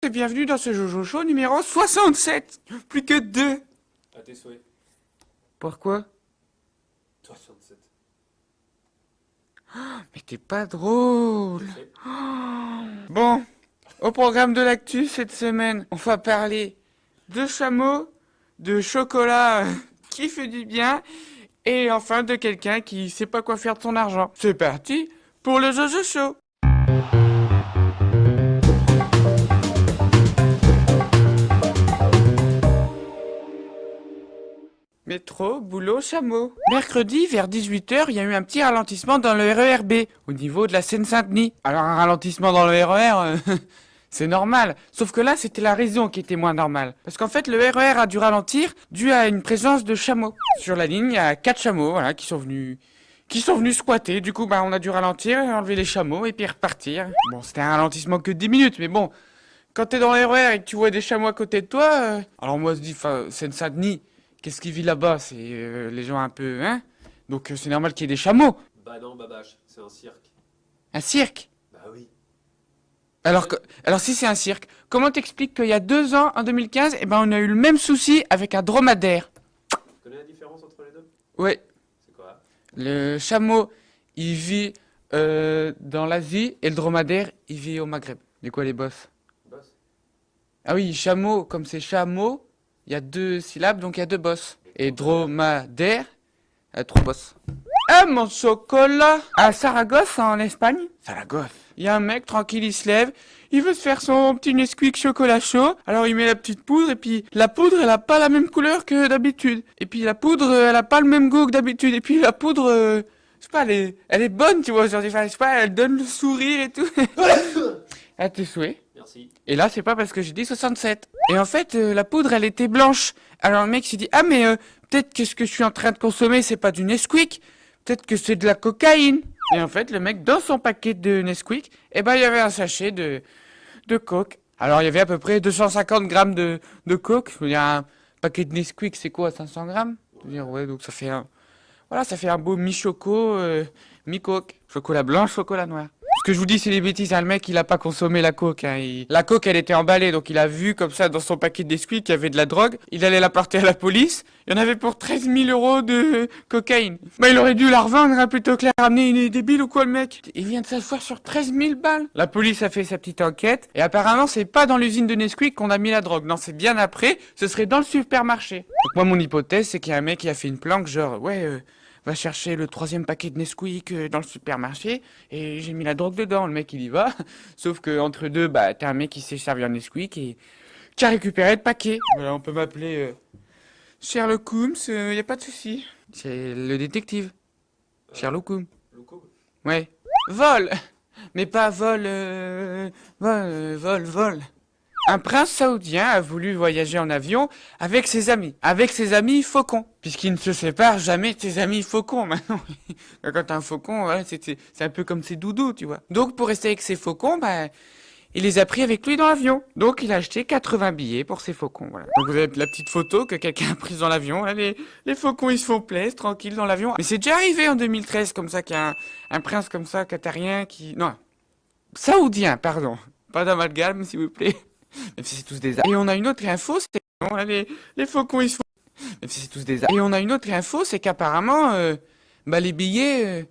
Et bienvenue dans ce Jojo Show numéro 67. Plus que 2. À tes souhaits. Pourquoi? 67. Mais t'es pas drôle. Je sais. Bon, au programme de l'actu cette semaine, on va parler de chameaux, de chocolat qui fait du bien, et enfin de quelqu'un qui sait pas quoi faire de son argent. C'est parti pour le Jojo Show. Métro, boulot, chameau. Mercredi, vers 18h, il y a eu un petit ralentissement dans le RER B, au niveau de la Seine-Saint-Denis. Alors un ralentissement dans le RER, c'est normal. Sauf que là, c'était la raison qui était moins normale. Parce qu'en fait, le RER a dû ralentir dû à une présence de chameaux. Sur la ligne, il y a 4 chameaux, voilà, qui sont venus squatter. Du coup, on a dû ralentir, enlever les chameaux et puis repartir. Bon, c'était un ralentissement que de 10 minutes, mais bon, quand t'es dans le RER et que tu vois des chameaux à côté de toi, alors moi, je dis, Seine-Saint-Denis, qu'est-ce qui vit là-bas? C'est les gens un peu, hein? Donc c'est normal qu'il y ait des chameaux. Bah non, Babache, c'est un cirque. Un cirque. Bah oui. Alors si c'est un cirque, comment t'expliques qu'il y a 2 ans, en 2015, on a eu le même souci avec un dromadaire? Tu connais la différence entre les deux? Ouais, C'est quoi? le chameau, il vit dans l'Asie et le dromadaire, il vit au Maghreb. C'est quoi les boss? Boss. Ah oui, chameau, comme c'est chameau, il y a 2 syllabes, donc il y a 2 boss. Et dromadaire, il y a 3 boss. Ah, mon chocolat! À Saragosse, en Espagne. Saragosse. Il y a un mec, tranquille, il se lève. Il veut se faire son petit Nesquik chocolat chaud. Alors il met la petite poudre, et puis la poudre, elle a pas la même couleur que d'habitude. Et puis la poudre, elle a pas le même goût que d'habitude. Et puis la poudre, je sais pas, elle est bonne, tu vois. Genre, je sais pas, elle donne le sourire et tout. À tes souhaits. Merci. Et là, c'est pas parce que j'ai dit 67. Et en fait, la poudre, elle était blanche. Alors le mec s'est dit, ah mais peut-être que ce que je suis en train de consommer, c'est pas du Nesquik. Peut-être que c'est de la cocaïne. Et en fait, le mec, dans son paquet de Nesquik, il y avait un sachet de coke. Alors il y avait à peu près 250 grammes de coke. Je veux dire, un paquet de Nesquik, c'est quoi, 500 grammes? Je veux dire, ouais, donc ça fait un beau mi-choco, mi-coke. Chocolat blanc, chocolat noir. Ce que je vous dis, c'est des bêtises, hein. Le mec, il a pas consommé la coke, hein. La coke, elle était emballée, donc il a vu comme ça dans son paquet de biscuits qu'il y avait de la drogue. Il allait la porter à la police. Il y en avait pour 13 000 euros de cocaïne. Il aurait dû la revendre, hein, plutôt que la ramener. Il est débile ou quoi, le mec? Il vient de s'asseoir sur 13 000 balles. La police a fait sa petite enquête. Et apparemment, c'est pas dans l'usine de Nesquik qu'on a mis la drogue. Non, c'est bien après. Ce serait dans le supermarché. Donc moi, mon hypothèse, c'est qu'il y a un mec qui a fait une planque, genre, va chercher le 3e paquet de Nesquik dans le supermarché et j'ai mis la drogue dedans. Le mec, il y va. Sauf que entre deux, t'as un mec qui s'est servi un Nesquik et qui a récupéré le paquet. Voilà, on peut m'appeler Sherlock Holmes, y a pas de souci. C'est le détective. Sherlock Holmes. Loco? Ouais. Vol. Mais pas vol, vol. Un prince saoudien a voulu voyager en avion avec ses amis. Avec ses amis faucons. Puisqu'il ne se sépare jamais de ses amis faucons, maintenant. Quand t'as un faucon, ouais, c'est un peu comme ses doudous, tu vois. Donc, pour rester avec ses faucons, il les a pris avec lui dans l'avion. Donc, il a acheté 80 billets pour ses faucons, voilà. Donc, vous avez la petite photo que quelqu'un a prise dans l'avion. Là, les faucons, ils se font plaisir, tranquille, dans l'avion. Mais c'est déjà arrivé en 2013, comme ça, qu'il y a un prince comme ça, qatarien, qui... Non, saoudien, pardon. Pas d'amalgame, s'il vous plaît. Même si c'est tous des... Et on a une autre info, c'est... Bon, là, les faucons, ils se font... Même si c'est tous des... Et on a une autre info, c'est qu'apparemment, les billets,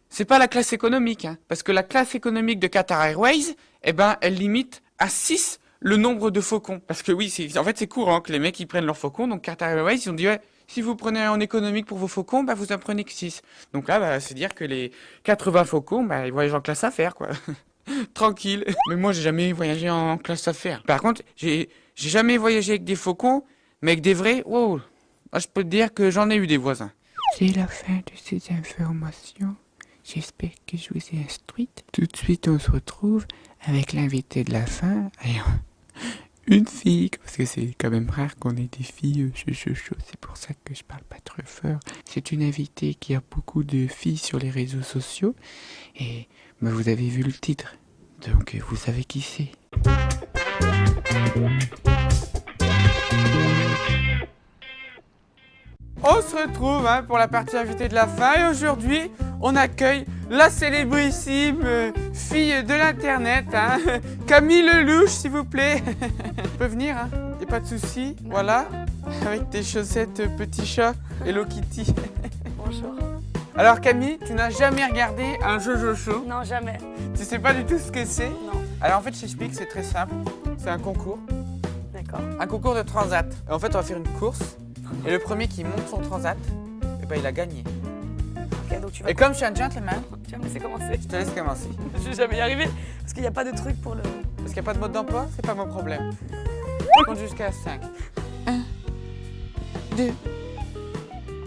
c'est pas la classe économique, hein. Parce que la classe économique de Qatar Airways, elle limite à 6 le nombre de faucons. Parce que oui, en fait, c'est courant que les mecs, ils prennent leurs faucons. Donc Qatar Airways, ils ont dit, ouais, si vous prenez en économique pour vos faucons, vous en prenez que 6. Donc là, c'est dire que les 80 faucons, ils voyagent en classe affaires, quoi. Tranquille. Mais moi, j'ai jamais voyagé en classe affaires. Par contre, j'ai jamais voyagé avec des faucons, mais avec des vrais, wow. Moi, je peux te dire que j'en ai eu des voisins. C'est la fin de ces informations. J'espère que je vous ai instruite. Tout de suite, on se retrouve avec l'invité de la fin. Et une fille, parce que c'est quand même rare qu'on ait des filles chaud. C'est pour ça que je parle pas trop fort. C'est une invitée qui a beaucoup de filles sur les réseaux sociaux. Et vous avez vu le titre, donc vous savez qui c'est. On se retrouve pour la partie invitée de la fin et aujourd'hui on accueille la célébrissime fille de l'internet, hein. Camille Lelouch, s'il vous plaît. Tu peux venir, hein, y a pas de souci. Voilà, avec tes chaussettes petit chat Hello Kitty. Bonjour. Alors Camille, tu n'as jamais regardé un Jojo Show? Non, jamais. Tu sais pas du tout ce que c'est? Non. Alors en fait, je t'explique, c'est très simple. C'est un concours. D'accord. Un concours de transat. Et en fait, on va faire une course. Et le premier qui monte son transat, eh ben, il a gagné. Ok, donc tu vas, Et comme je suis un gentleman, tu vas me laisser commencer. je te laisse commencer. Je vais jamais y arriver parce qu'il n'y a pas de truc pour le. Parce qu'il n'y a pas de mode d'emploi, c'est pas mon problème. Je compte jusqu'à 5. 1, 2,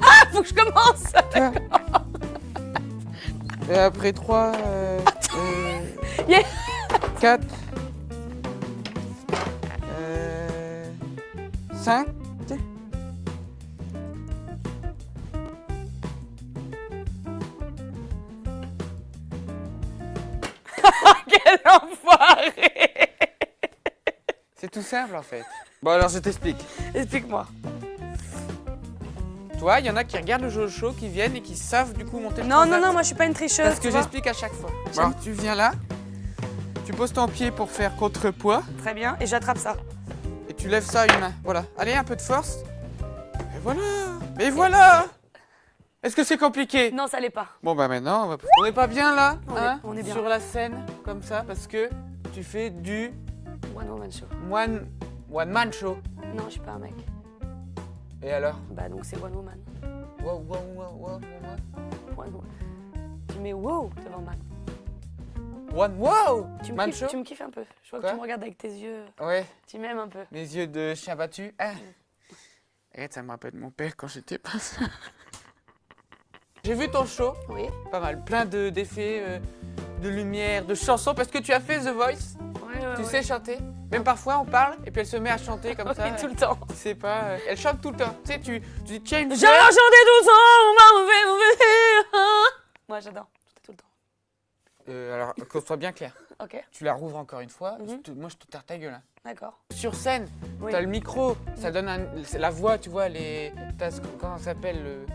Ah, faut que je commence. 3. Et après 3, Yeah. 4, 5. Quel enfoiré. C'est tout simple en fait. Bon alors je t'explique. Explique-moi. Toi, il y en a qui regardent le Jojo Show, qui viennent et qui savent du coup monter le Non, transat. non, non, moi je suis pas une tricheuse. Parce que tu vois. j'explique à chaque fois. Bon, alors tu viens là, tu poses ton pied pour faire contrepoids Très bien, et j'attrape ça. et tu lèves ça à une main. Voilà. Allez, un peu de force. Et voilà. Et voilà. Est-ce que c'est compliqué? Non, ça l'est pas. Bon bah maintenant, on est pas bien là, On est bien. sur la scène comme ça parce que tu fais du One woman show. one man show. Non, je suis pas un mec. Et alors? Bah donc c'est one woman. Wow, wow, wow, wow, wow. One woman. Tu mets wow devant man. One wow. Man show. Tu me kiffes un peu. Je vois Quoi que tu me regardes avec tes yeux. Ouais. Tu m'aimes un peu. Les yeux de chien battu. Ah. Arrête, ça me rappelle mon père quand j'étais pas ça. J'ai vu ton show, Oui. pas mal, plein d'effets, de lumière, de chansons, parce que tu as fait The Voice, Ouais, tu sais chanter. Même parfois on parle et puis elle se met à chanter comme ça. Oui, tout le temps. Tu sais pas, elle chante tout le temps. Tu sais, tu dis tiens une J'ai fleur. chanté tout le temps, on m'a ouvert. Moi j'adore, chanter tout le temps. Alors, qu'on soit bien clair, Ok, tu la rouvres encore une fois, Mhm. moi je te tarde ta gueule. Hein. d'accord. Sur scène, Oui. t'as le micro, ça donne c'est la voix, tu vois, comment ça s'appelle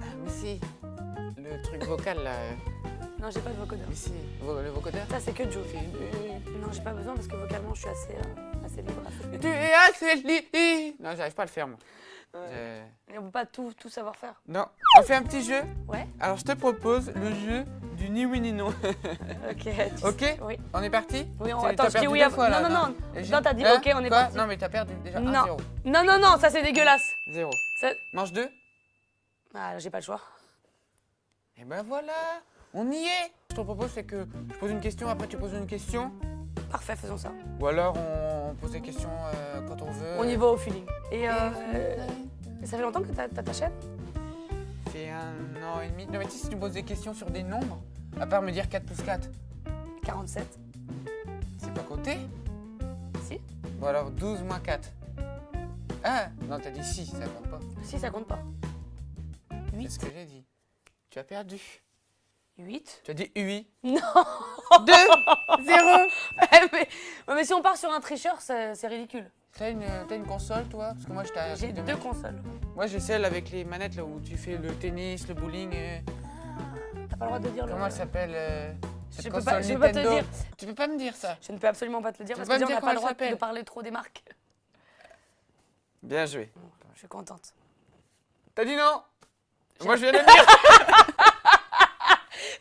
Ah, mais si, le truc vocal là. Non, j'ai pas de vocodeur. Mais si, le vocodeur. Ça c'est que Joe. Fait, Non, j'ai pas besoin parce que vocalement je suis assez libre. Tu es assez libre. Non, j'arrive pas à le faire moi. Ouais. Et on peut pas tout savoir faire. Non, on fait un petit jeu. Ouais. Alors je te propose le jeu du ni oui ni non. Ok. Ok. Oui. On est parti? Oui, T'as attends, je dis perdu oui deux avant. fois, là, Non, non, non. Et Non, t'as dit Hein? ok, on est Quoi? parti. Non, mais t'as perdu déjà Non. 1-0. Non, non, non, ça c'est dégueulasse. 0. Ça... Mange 2. Ah, j'ai pas le choix. Et ben voilà, on y est. Je te propose c'est que je pose une question, après tu poses une question. Parfait, faisons ça. Ou alors on pose des questions quand on veut. On y va au feeling. Et ça fait longtemps que t'as ta chaîne? Ça fait 1 an et demi. Non mais tu sais, si tu me poses des questions sur des nombres, à part me dire 4 plus 4, 47. c'est pas côté. Si? Bon alors 12 moins 4. Ah non, t'as dit si, ça compte pas. Si, ça compte pas. C'est 8. ce que j'ai dit. Tu as perdu. 8. Tu as dit oui. Non. 2, 0. mais si on part sur un tricheur, c'est ridicule. T'as une console toi? Parce que moi je t'ai J'ai 2 consoles. Moi j'ai celle avec les manettes là où tu fais le tennis, le bowling. T'as pas le droit de dire le... Comment elle s'appelle cette Je peux console pas te Nintendo? dire. Tu peux pas me dire ça. Je ne peux absolument pas te le dire Tu parce peux pas que me dire on n'a comment pas le droit elle s'appelle de parler trop des marques. Bien joué. Je suis contente. T'as dit non? Moi je viens de le dire.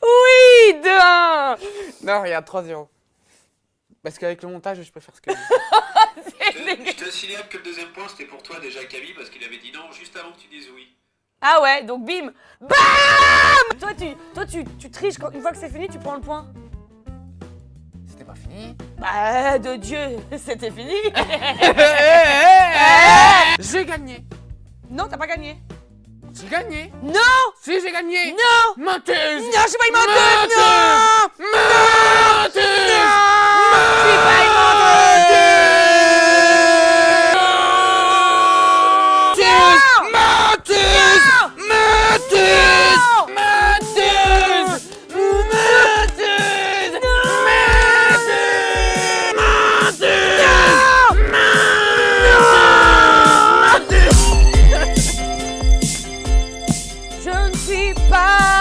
Oui, 2-1. Non, regarde, 3-0. Parce qu'avec le montage, je peux faire ce que je veux. Je te signale que le deuxième point c'était pour toi déjà, Camille, parce qu'il avait dit non juste avant que tu dises oui. Ah ouais, donc bim. BAM. Toi, tu triches quand une fois que c'est fini, tu prends le point. C'était pas fini. Bah, de Dieu, c'était fini. J'ai gagné. Non, t'as pas gagné. J'ai gagné. Non. Si, j'ai gagné. Non. Menteuse. Non, je suis pas une menteuse. Non. Menteuse. Je suis pas une menteuse. Je ne suis pas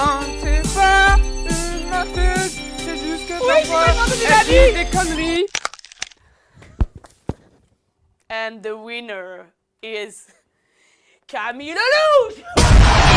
Non, c'est pas une menteuse, c'est juste que Oui, parfois, c'est une menteuse, il elle l'a dit dit. des conneries. And the winner is Camille Lelouch.